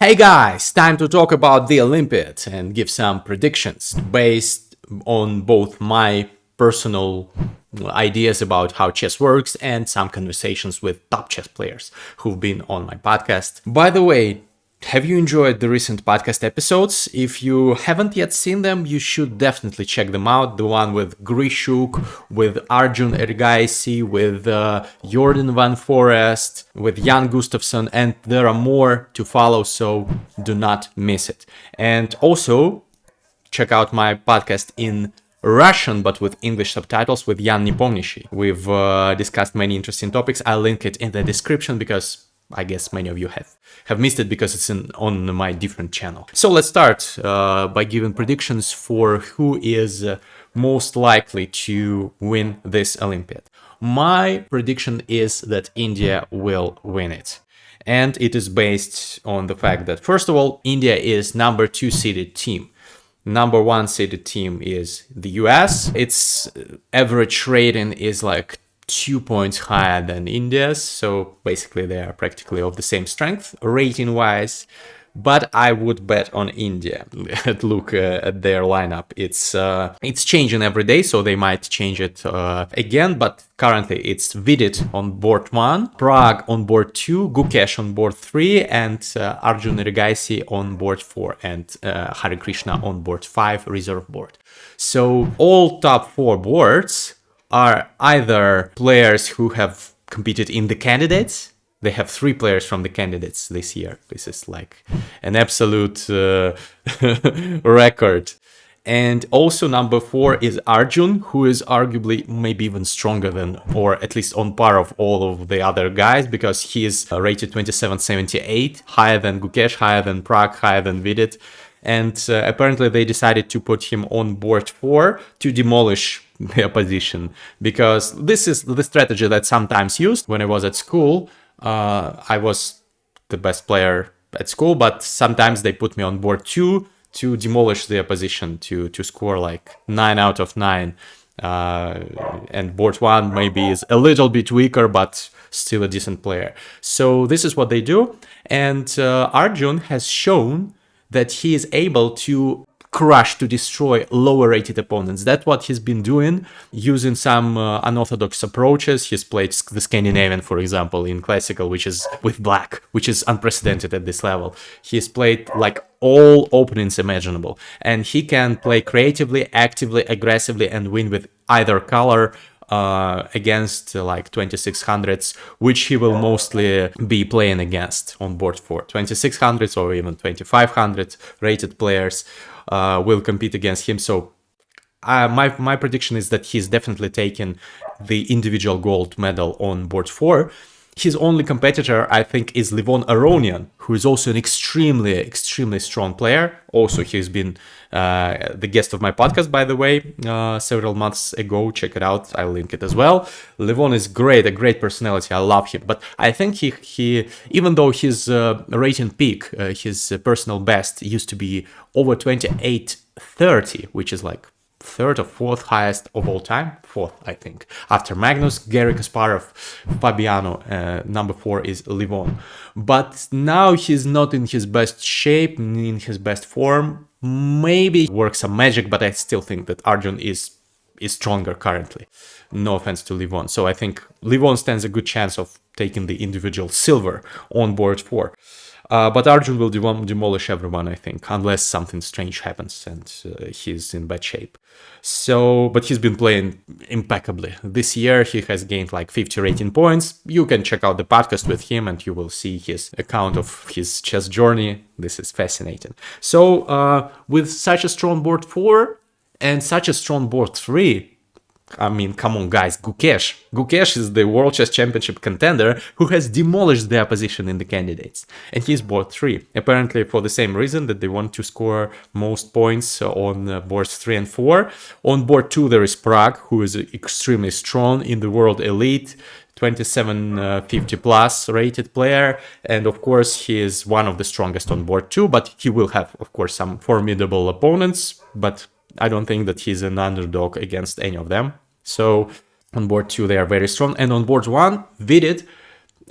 Hey guys, time to talk about the Olympiad and give some predictions based on both my personal ideas about how chess works and some conversations with top chess players who've been on my podcast. By the way, have you enjoyed the recent podcast episodes? If you haven't yet seen them, you should definitely check them out. The one with Grishuk, with Arjun Ergaisi, with Jordan Van Forest, with Jan Gustafsson, and there are more to follow, so do not miss it. And also, check out my podcast in Russian, but with English subtitles with Jan Nepomniachtchi. We've discussed many interesting topics. I'll link it in the description because I guess many of you have missed it because it's on my different channel. So let's start by giving predictions for who is most likely to win this Olympiad. My prediction is that India will win it. And it is based on the fact that, first of all, India is number 2 seeded team. Number 1 seeded team is the US. Its average rating is like 2 points higher than India's, so basically they are practically of the same strength rating wise, but I would bet on India. Look at their lineup. It's changing every day, so they might change it again, but currently it's Vidit on board 1, Prag on board 2, Gukesh on board 3, and Arjun Ergaisi on board 4, and Hare Krishna on board 5, reserve board. So all top 4 boards are either players who have competed in the candidates. They have 3 players from the candidates this year. This is like an absolute record. And also number 4 is Arjun, who is arguably maybe even stronger than, or at least on par of all of the other guys, because he is rated 2778, higher than Gukesh, higher than Prag, higher than Vidit. And apparently they decided to put him on board 4 to demolish the opposition, because this is the strategy that sometimes used. When I was at school, I was the best player at school, but sometimes they put me on board 2 to demolish the opposition, to score like 9 out of 9. And board 1 maybe is a little bit weaker, but still a decent player. So this is what they do. And Arjun has shown that he is able to crush, to destroy lower rated opponents. That's what he's been doing, using some unorthodox approaches. He's played the Scandinavian, for example, in classical, which is with black, which is unprecedented at this level. He's played like all openings imaginable, and he can play creatively, actively, aggressively, and win with either color against like 2600s, which he will mostly be playing against on board 4. 2600s or even 2500 rated players will compete against him. So my prediction is that he's definitely taken the individual gold medal on board 4. His only competitor, I think, is Levon Aronian, who is also an extremely strong player. Also, he's been the guest of my podcast, by the way, several months ago. Check it out. I'll link it as well. Levon is great, a great personality. I love him. But I think he even though his rating peak, his personal best used to be over 2830, which is like 3rd or 4th highest of all time, 4th, I think. After Magnus, Garry Kasparov, Fabiano, number 4 is Levon. But now he's not in his best shape, in his best form. Maybe works some magic, but I still think that Arjun is stronger currently. No offense to Levon. So I think Levon stands a good chance of taking the individual silver on board 4. But Arjun will demolish everyone, I think, unless something strange happens and he's in bad shape. So, but he's been playing impeccably. This year, he has gained like 50 rating points. You can check out the podcast with him and you will see his account of his chess journey. This is fascinating. So, with such a strong board 4 and such a strong board 3, I mean, come on, guys, Gukesh. Gukesh is the World Chess Championship contender who has demolished the opposition in the candidates. And he's board 3, apparently for the same reason that they want to score most points on boards 3 and 4. On board 2, there is Prag, who is extremely strong in the world elite, 2750 plus rated player. And of course, he is one of the strongest on board 2, but he will have, of course, some formidable opponents, but I don't think that he's an underdog against any of them. So on board 2, they are very strong. And on board 1, Vidit,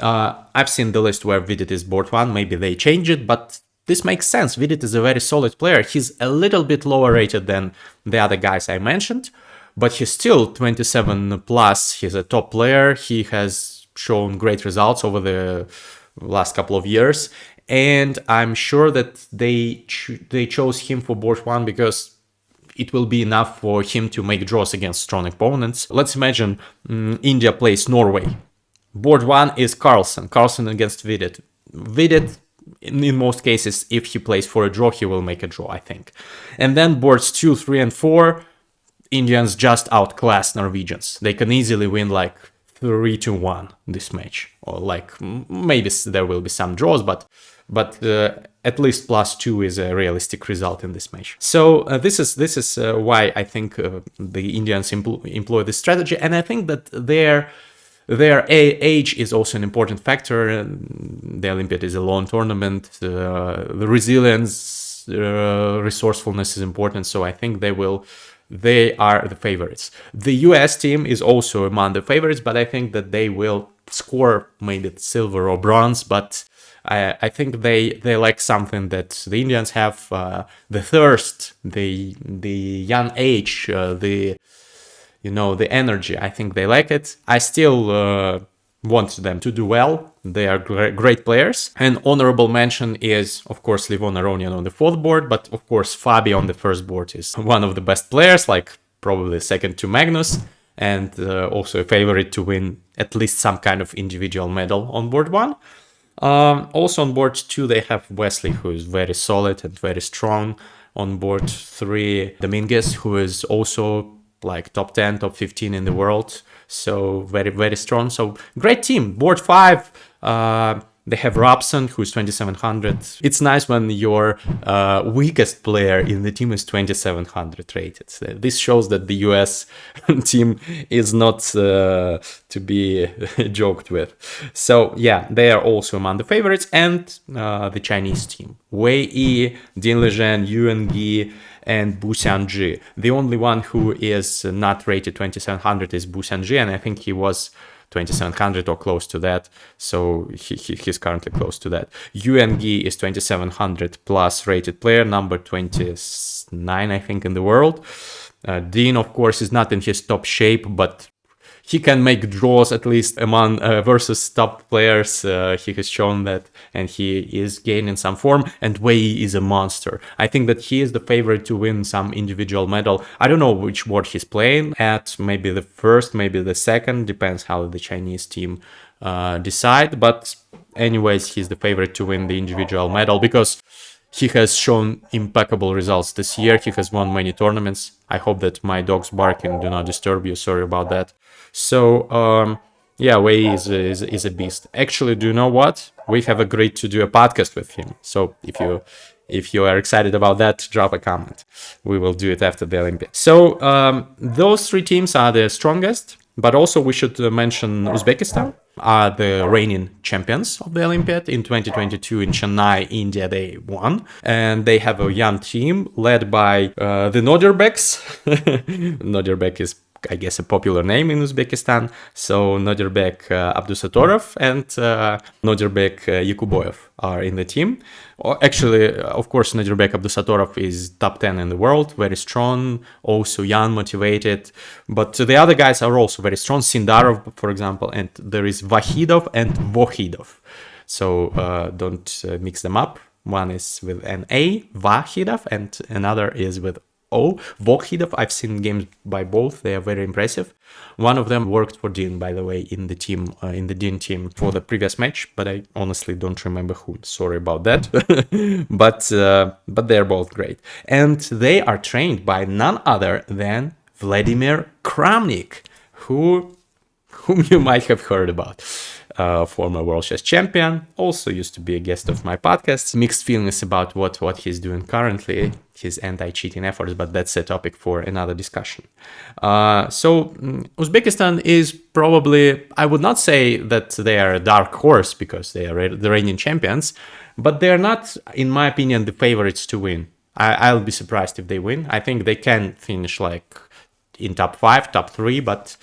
I've seen the list where Vidit is board 1. Maybe they change it, but this makes sense. Vidit is a very solid player. He's a little bit lower rated than the other guys I mentioned, but he's still 27 plus. He's a top player. He has shown great results over the last couple of years. And I'm sure that they chose him for board 1 because it will be enough for him to make draws against strong opponents. Let's imagine India plays Norway. Board 1 is Carlsen against Vidit. Vidit, in most cases, if he plays for a draw, he will make a draw, I think. And then boards 2, 3, and 4, Indians just outclass Norwegians. They can easily win like 3-1 this match, or like maybe there will be some draws, but at least +2 is a realistic result in this match. So this is why I think the Indians employ this strategy, and I think that their age is also an important factor. The Olympiad is a long tournament. The resilience, resourcefulness is important. So I think they are the favorites. The US team is also among the favorites, but I think that they will score maybe silver or bronze. But I think they like something that the Indians have: the thirst, the young age, the energy. I think they like it. I still want them to do well. They are great players. And honorable mention is, of course, Levon Aronian on the 4th board, but of course, Fabi on the 1st board is one of the best players, like probably second to Magnus, and also a favorite to win at least some kind of individual medal on board 1. Also on board 2, they have Wesley, who is very solid and very strong. On board 3, Dominguez, who is also like top 10, top 15 in the world. So very, very strong. So great team. Board 5, they have Robson, who's 2700. It's nice when your weakest player in the team is 2700 rated. This shows that the US team is not to be joked with. So yeah, they are also among the favorites. And the Chinese team, Wei Yi, Din Lezhen, Yuan Gi, and Bu Xianzhi. The only one who is not rated 2700 is Bu Xianzhi, and I think he was 2700 or close to that, so he's currently close to that. Yuan Gi is 2700 plus rated player, number 29, I think, in the world. Dean, of course, is not in his top shape, but he can make draws at least among versus top players. He has shown that, and he is gaining some form. And Wei is a monster. I think that he is the favorite to win some individual medal. I don't know which board he's playing at. Maybe the first, maybe the second. Depends how the Chinese team decide. But anyways, he's the favorite to win the individual medal because he has shown impeccable results this year. He has won many tournaments. I hope that my dog's barking do not disturb you. Sorry about that. So, yeah, Wei is a beast. Actually, do you know what? We have agreed to do a podcast with him. So if you are excited about that, drop a comment. We will do it after the Olympics. So those 3 teams are the strongest. But also we should mention Uzbekistan are the reigning champions of the Olympiad. In 2022 in Chennai, India, they won. And they have a young team led by the Nodirbeks. Nodirbek is, I guess, a popular name in Uzbekistan. So Nodirbek Abdusatorov and Nodirbek Yakuboyev are in the team. Actually, of course, Nodirbek Abdusatorov is top 10 in the world, very strong, also young, motivated. But the other guys are also very strong. Sindarov, for example, and there is Vahidov and Vohidov. So don't mix them up. One is with an A, Vahidov, and another is with O. Vohidov, I've seen games by both. They are very impressive. One of them worked for Dean, by the way, in the team, in the Dean team for the previous match, but I honestly don't remember who. Sorry about that. but they're both great. And they are trained by none other than Vladimir Kramnik, whom you might have heard about. Former world chess champion, also used to be a guest of my podcast. Mixed feelings about what he's doing currently, his anti-cheating efforts, but that's a topic for another discussion. So Uzbekistan is probably, I would not say that they are a dark horse because they are the reigning champions, but they're not, in my opinion, the favorites to win. I'll be surprised if they win. I think they can finish like in top 5, top 3, but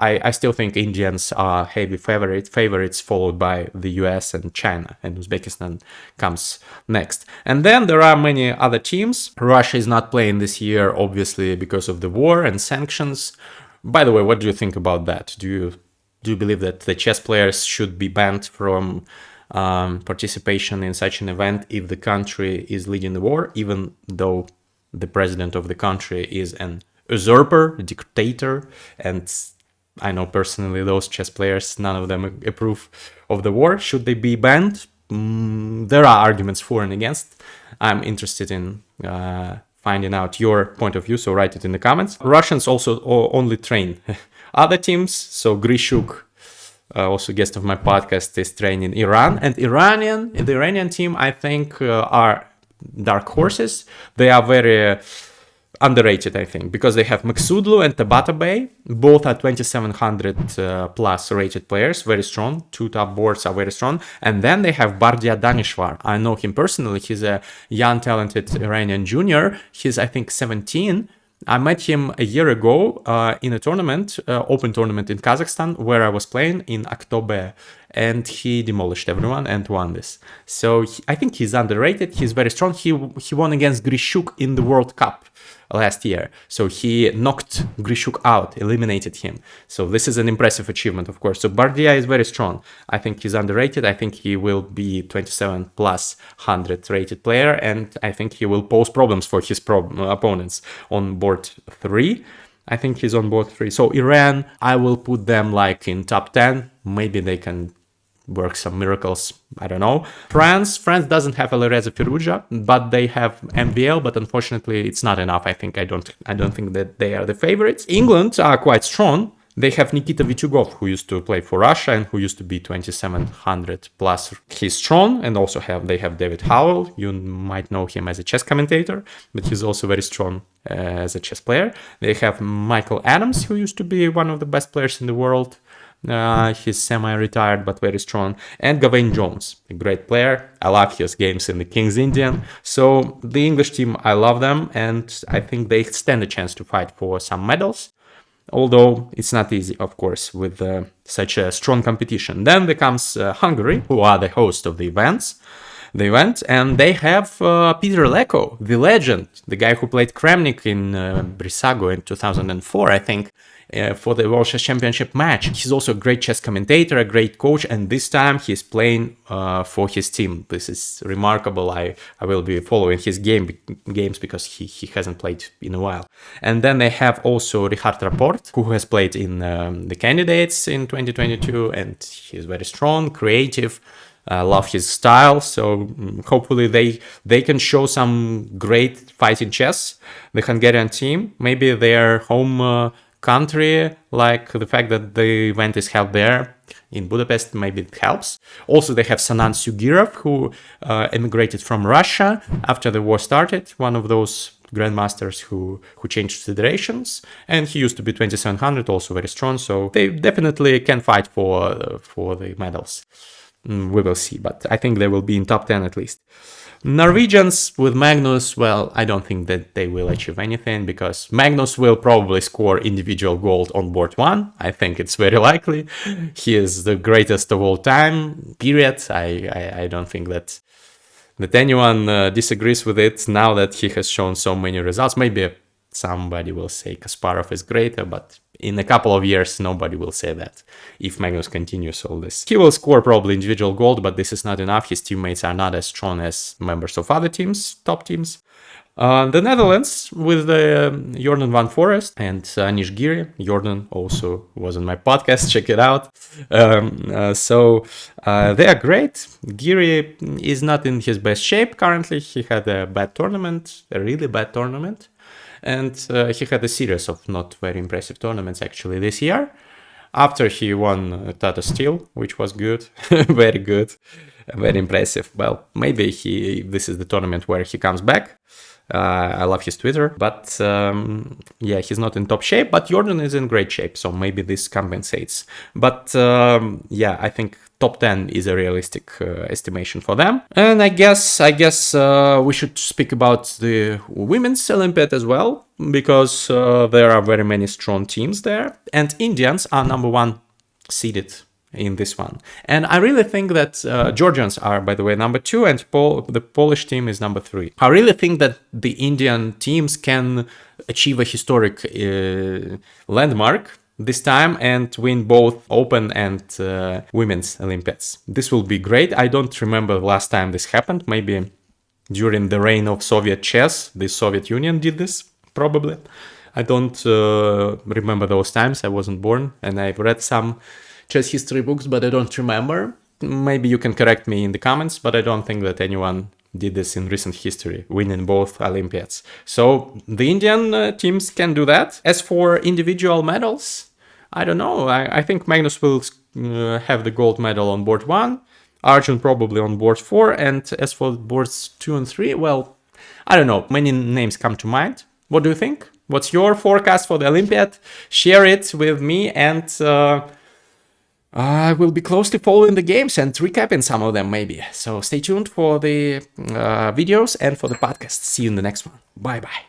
I still think Indians are heavy favorites, followed by the US and China, and Uzbekistan comes next. And then there are many other teams. Russia is not playing this year, obviously, because of the war and sanctions. By the way, what do you think about that? Do you believe that the chess players should be banned from participation in such an event if the country is leading the war, even though the president of the country is an usurper, a dictator, and I know personally those chess players, none of them approve of the war. Should they be banned? There are arguments for and against. I'm interested in finding out your point of view, so write it in the comments. Russians also only train other teams, so Grishuk, also guest of my podcast, is training Iran, and the Iranian team, I think, are dark horses. They are very underrated, I think, because they have Maksudlu and Tabatabai. Both are 2700 plus rated players, very strong. Two top boards are very strong. And then they have Bardia Danishvar. I know him personally. He's a young, talented Iranian junior. He's, I think, 17. I met him a year ago in a tournament, open tournament in Kazakhstan, where I was playing in October, and he demolished everyone and won this. So I think he's underrated. He's very strong. He won against Grishuk in the World Cup last year. So he knocked Grishuk out, eliminated him. So this is an impressive achievement, of course. So Bardia is very strong. I think he's underrated. I think he will be 27 plus 100 rated player, and I think he will pose problems for his opponents on board 3. I think he's on board 3. So Iran, I will put them like in top 10. Maybe they can work some miracles, I don't know. France doesn't have Alireza Firouzja, but they have MVL, but unfortunately it's not enough. I don't think that they are the favorites. England are quite strong. They have Nikita Vityugov, who used to play for Russia and who used to be 2700 plus. He's strong, and also they have David Howell. You might know him as a chess commentator, but he's also very strong as a chess player. They have Michael Adams, who used to be one of the best players in the world. He's semi-retired but very strong. And Gawain Jones, a great player. I love his games in the King's Indian. So the English team, I love them, and I think they stand a chance to fight for some medals. Although it's not easy, of course, with such a strong competition. Then there comes Hungary, who are the host of the event, and they have Peter Leko, the legend, the guy who played Kramnik in Brissago in 2004, I think, for the World Chess Championship match. He's also a great chess commentator, a great coach, and this time he's playing for his team. This is remarkable. I will be following his games because he hasn't played in a while. And then they have also Richard Rapport, who has played in the candidates in 2022, and he's very strong, creative. I love his style, so hopefully they can show some great fighting chess. The Hungarian team, maybe their home country, like the fact that the event is held there in Budapest, maybe it helps. Also, they have Sanan Sugirov, who emigrated from Russia after the war started, one of those grandmasters who changed federations, and he used to be 2700, also very strong, so they definitely can fight for the medals. We will see, but I think they will be in top 10 at least. Norwegians with Magnus, well, I don't think that they will achieve anything, because Magnus will probably score individual gold on board 1. I think it's very likely. He is the greatest of all time, period. I don't think that anyone disagrees with it now that he has shown so many results. Maybe somebody will say Kasparov is greater, but in a couple of years, nobody will say that if Magnus continues all this. He will score probably individual gold, but this is not enough. His teammates are not as strong as members of other teams, top teams. The Netherlands with Jordan van Forest and Anish Giri. Jordan also was on my podcast, check it out. So they are great. Giri is not in his best shape currently. He had a bad tournament, a really bad tournament. And he had a series of not very impressive tournaments actually this year. After he won Tata Steel, which was good, very good. Very impressive. Well, maybe this is the tournament where he comes back. I love his Twitter, but yeah, he's not in top shape, but Jordan is in great shape, so maybe this compensates. But yeah, I think top 10 is a realistic estimation for them. And I guess we should speak about the women's Olympiad as well, because there are very many strong teams there, and Indians are number 1 seeded in this one. And I really think that Georgians are, by the way, number 2, and the Polish team is number 3. I really think that the Indian teams can achieve a historic landmark this time and win both Open and Women's Olympiads. This will be great. I don't remember the last time this happened. Maybe during the reign of Soviet chess, the Soviet Union did this, probably. I don't remember those times. I wasn't born, and I've read some chess history books, but I don't remember. Maybe you can correct me in the comments, but I don't think that anyone did this in recent history, winning both Olympiads. So the Indian teams can do that. As for individual medals, I don't know. I think Magnus will have the gold medal on board 1, Arjun probably on board 4, and as for boards 2 and 3, well, I don't know. Many names come to mind. What do you think? What's your forecast for the Olympiad? Share it with me, and I will be closely following the games and recapping some of them maybe. So stay tuned for the videos and for the podcast. See you in the next one. Bye bye.